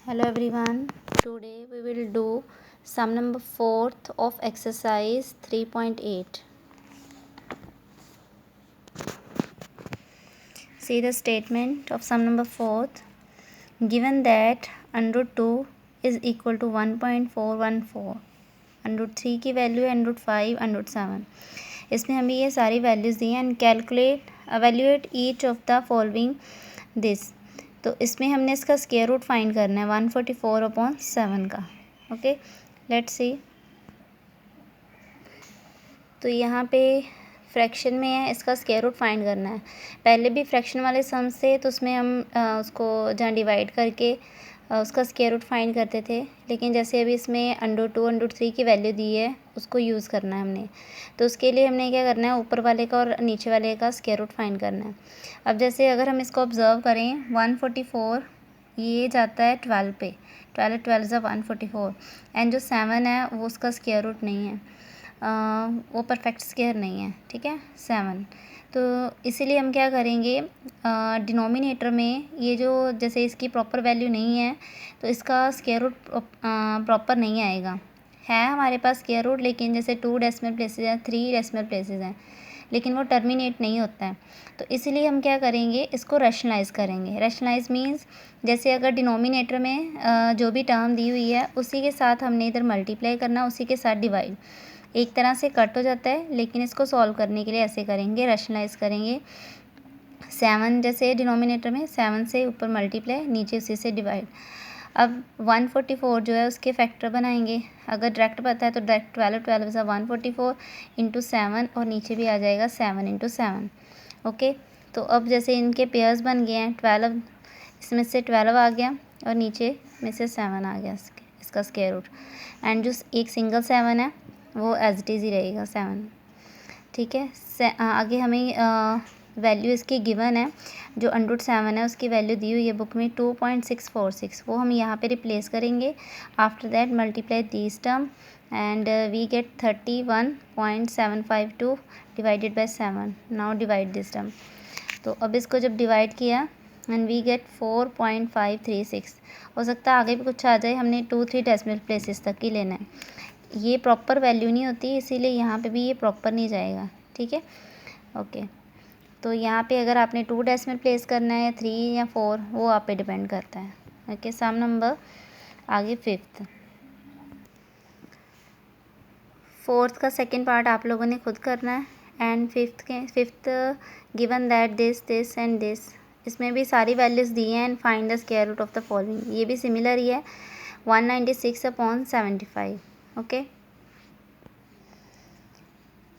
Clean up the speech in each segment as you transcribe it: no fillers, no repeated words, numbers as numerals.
Hello everyone. Today we will do sum number 4th of exercise 3.8. See the statement of sum number 4th. Given that under root 2 is equal to 1.414, under root 3 की value है, under root 5, under root 7. इसमें हमें ये सारी values दी हैं and calculate evaluate each of the following this. तो इसमें हमने इसका स्क्वायर रूट फाइंड करना है 144/7 का. Okay, let's see. तो यहाँ पे फ्रैक्शन में है, इसका स्क्वायर रूट फाइंड करना है. पहले भी फ्रैक्शन वाले सम से तो उसमें हम उसको जहाँ डिवाइड करके उसका स्क्वायर रूट फाइंड करते थे, लेकिन जैसे अभी इसमें अंडर 2 अंडर 3 की वैल्यू दी है उसको यूज़ करना है हमने. तो उसके लिए हमने क्या करना है, ऊपर वाले का और नीचे वाले का स्क्वायर रूट फाइंड करना है. अब जैसे अगर हम इसको ऑब्ज़र्व करें 144 ये जाता है 12 पे, 12 ज़ा 144 एंड जो 7 है वो उसका स्क्वायर रूट नहीं है, वो परफेक्ट स्क्वायर नहीं है. ठीक है, 7. तो इसीलिए हम क्या करेंगे, डिनोमिनेटर में ये जो जैसे इसकी प्रॉपर वैल्यू नहीं है तो इसका स्क्वायर रूट प्रॉपर नहीं आएगा. है हमारे पास स्क्वायर रूट, लेकिन जैसे 2 डेसिमल प्लेसेस हैं, 3 डेसिमल प्लेसेस हैं, लेकिन वो टर्मिनेट नहीं होता है. तो इसीलिए हम क्या करेंगे, इसको रैशनलाइज़ करेंगे. रैशनलाइज मीन्स जैसे अगर डिनोमिनेटर में जो भी टर्म दी हुई है उसी के साथ हमने इधर मल्टीप्लाई करना, उसी के साथ डिवाइड. एक तरह से कट हो जाता है, लेकिन इसको सॉल्व करने के लिए ऐसे करेंगे, रैशनलाइज़ करेंगे. 7 जैसे डिनोमिनेटर में 7 से ऊपर मल्टीप्लाई, नीचे उसी से डिवाइड. अब 144 जो है उसके फैक्टर बनाएंगे. अगर डायरेक्ट पता है तो डायरेक्ट 12 सा 144 इंटू 7 और नीचे भी आ जाएगा 7 इंटू 7. ओके, तो अब जैसे इनके पेयर्स बन गए हैं, 12 इसमें से 12 आ गया और नीचे में से 7 आ गया इसका स्क्वायर रूट. एंड जो एक सिंगल 7 है वो एज इट इज़ ही रहेगा 7. ठीक है, आगे हमें वैल्यू इसकी गिवन है, जो अंडर रूट 7 है उसकी वैल्यू दी हुई है बुक में 2.646. वो हम यहाँ पे रिप्लेस करेंगे. After that multiply this term and we get 31.752 divided by 7. Now divide this term. तो अब इसको जब डिवाइड किया एंड वी गेट 4.536. हो सकता है आगे भी कुछ आ जाए, हमने 2-3 डेसिमल प्लेसेस तक ही लेना है. ये प्रॉपर वैल्यू नहीं होती, इसीलिए यहाँ पे भी ये प्रॉपर नहीं जाएगा. ठीक है, ओके. तो यहाँ पे अगर आपने 2 डेसिमल प्लेस करना है, 3 या 4, वो आप पे डिपेंड करता है. ओके, सम नंबर आगे 5th. 4th का सेकेंड पार्ट आप लोगों ने खुद करना है. And 5th given that this and this, इसमें भी सारी वैल्यूज़ दी हैं. And find the square root of the following, ये भी सिमिलर ही है 196/75. ओके,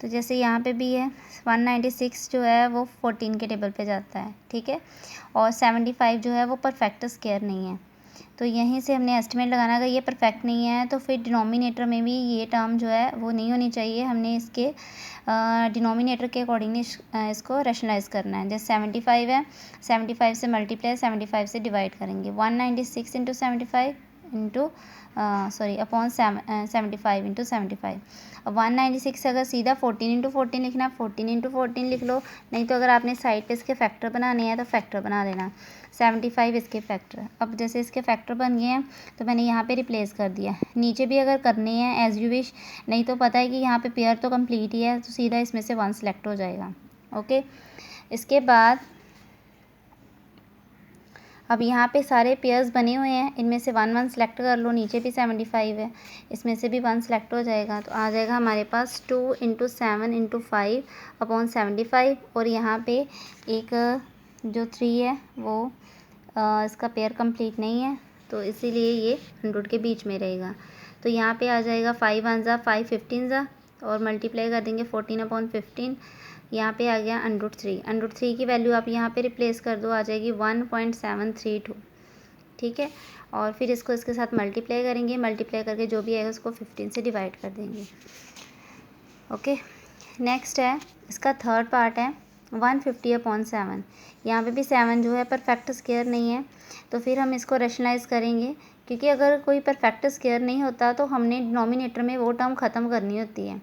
तो जैसे यहाँ पे भी है 196 जो है वो 14 के टेबल पे जाता है. ठीक है, और 75 जो है वो परफेक्ट स्क्वायर नहीं है. तो यहीं से हमने एस्टिमेट लगाना, अगर ये परफेक्ट नहीं है तो फिर डिनोमिनेटर में भी ये टर्म जो है वो नहीं होनी चाहिए. हमने इसके डिनोमिनेटर के अकॉर्डिंगली इसको रैशनलाइज करना है. जैसे 75 है, 75 से मल्टीप्लाई 75 से डिवाइड करेंगे. 196 इंटू 75 इंटू अपॉन 75 इंटू 75. अब 196 अगर सीधा 14 इंटू 14 लिखना है, 14 इंटू 14 लिख लो. नहीं तो अगर आपने साइड पे इसके फैक्टर बनाने हैं तो फैक्टर बना देना. 75 इसके फैक्टर. अब जैसे इसके फैक्टर बन गए हैं तो मैंने यहाँ पे रिप्लेस कर दिया. नीचे भी अगर करने हैं एज यू विश, नहीं तो पता है कि यहाँ पे पेयर तो कंप्लीट ही है, तो सीधा इसमें से 1 सेलेक्ट हो जाएगा. ओके, इसके बाद अब यहाँ पे सारे पेयर्स बने हुए हैं, इनमें से 1 सेलेक्ट कर लो. नीचे भी 75 है, इसमें से भी 1 सेलेक्ट हो जाएगा. तो आ जाएगा हमारे पास 2 इंटू 7 इंटू 5 अपॉन 75. और यहाँ पे एक जो 3 है वो इसका पेयर कंप्लीट नहीं है, तो इसीलिए ये 100 के बीच में रहेगा. तो यहाँ पे आ जाएगा 5 1 ज़ा 5 15 ज़ा और मल्टीप्लाई कर देंगे 14/15. यहाँ पे आ गया अंडर रूट 3 की वैल्यू आप यहाँ पे रिप्लेस कर दो, आ जाएगी 1.732. ठीक है, और फिर इसको इसके साथ मल्टीप्लाई करेंगे. मल्टीप्लाई करके जो भी आएगा उसको 15 से डिवाइड कर देंगे. ओके, नेक्स्ट है इसका थर्ड पार्ट है 150/7. यहाँ पे भी 7 जो है परफेक्ट स्क्वायर नहीं है, तो फिर हम इसको रैशनलाइज़ करेंगे. क्योंकि अगर कोई परफेक्ट स्क्वायर नहीं होता तो हमने डिनोमिनेटर में वो टर्म ख़त्म करनी होती है,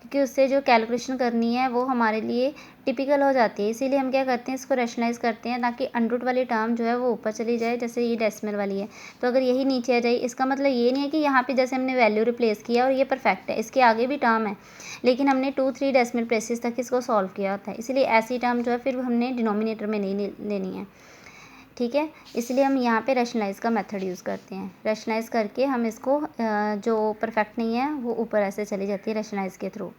क्योंकि उससे जो कैलकुलेशन करनी है वो हमारे लिए टिपिकल हो जाती है। इसीलिए हम क्या करते हैं, इसको रैशनलाइज़ करते हैं ताकि अंडर रूट वाली टर्म जो है वो ऊपर चली जाए, जैसे ये डेसिमल वाली है। तो अगर यही नीचे आ जाए, इसका मतलब ये नहीं है कि यहाँ पे जैसे हमने वैल्यू रिप्लेस किया और ये परफेक्ट है, इसके आगे भी टर्म है, लेकिन हमने 2-3 डेसिमल प्लेसेस तक इसको सॉल्व किया होता है। इसलिए ऐसी टर्म जो है फिर हमने डिनोमिनेटर में नहीं लेनी है, ठीक है। इसलिए हम यहाँ पे रैशनलाइज़ का मेथड यूज़ करते हैं। रैशनलाइज़ करके हम इसको जो परफेक्ट नहीं है वो ऊपर ऐसे चली जाती है रैशनलाइज़ के थ्रू।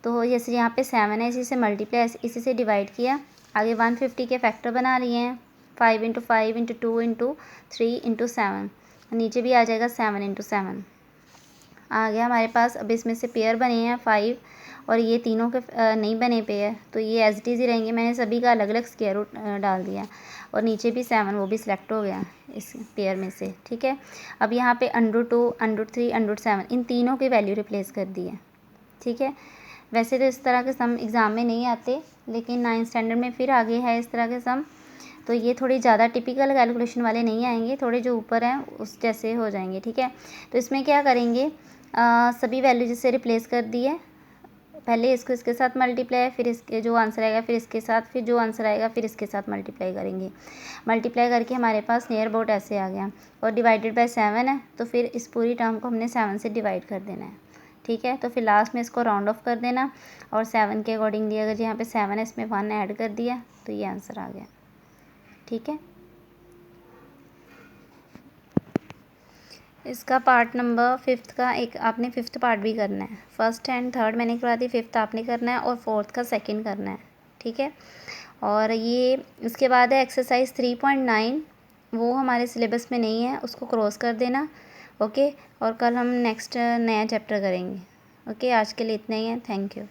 तो जैसे यहाँ पे 7 है, इसी से मल्टीप्लाई, इसी से डिवाइड किया, आगे 150 के फैक्टर बना लिए हैं, 5 × 5 × 2 × 3 × 7, नीचे भी आ जाएगा 7 × 7 आ गया हमारे पास। अब इसमें से पेयर बने हैं 5 और ये तीनों के नहीं बने पेयर, तो ये एज इट इज़ ही रहेंगे। मैंने सभी का अलग अलग स्क्वायर रूट डाल दिया और नीचे भी 7 वो भी सिलेक्ट हो गया इस पेयर में से, ठीक है। अब यहाँ पे √2, √3, √7 इन तीनों की वैल्यू रिप्लेस कर दी है, ठीक है। वैसे तो इस तरह के सम एग्ज़ाम में नहीं आते, लेकिन 9th स्टैंडर्ड में फिर आगे है इस तरह के सम। तो ये थोड़ी ज़्यादा टिपिकल कैलकुलेशन वाले नहीं आएंगे, थोड़े जो ऊपर हैं उस जैसे हो जाएंगे, ठीक है। तो इसमें क्या करेंगे, सभी वैल्यू जिससे रिप्लेस कर दी है, पहले इसको इसके साथ मल्टीप्लाई, फिर इसके जो आंसर आएगा फिर इसके साथ, फिर जो आंसर आएगा फिर इसके साथ मल्टीप्लाई करेंगे। मल्टीप्लाई करके हमारे पास नियर अबाउट ऐसे आ गया और डिवाइडेड बाय 7 है, तो फिर इस पूरी टर्म को हमने 7 से डिवाइड कर देना है, ठीक है। तो फिर लास्ट में इसको राउंड ऑफ कर देना और 7 के अकॉर्डिंगली अगर यहाँ पे 7 है इसमें 1 ऐड कर दिया तो ये आंसर आ गया, ठीक है। इसका पार्ट नंबर 5th का एक आपने 5th पार्ट भी करना है। 1st एंड 3rd मैंने करवा दी, 5th आपने करना है और 4th का 2nd करना है, ठीक है। और ये उसके बाद है एक्सरसाइज 3.9, वो हमारे सिलेबस में नहीं है, उसको क्रॉस कर देना, ओके। और कल हम नेक्स्ट नया चैप्टर करेंगे, ओके। आज के लिए इतना ही है, थैंक यू।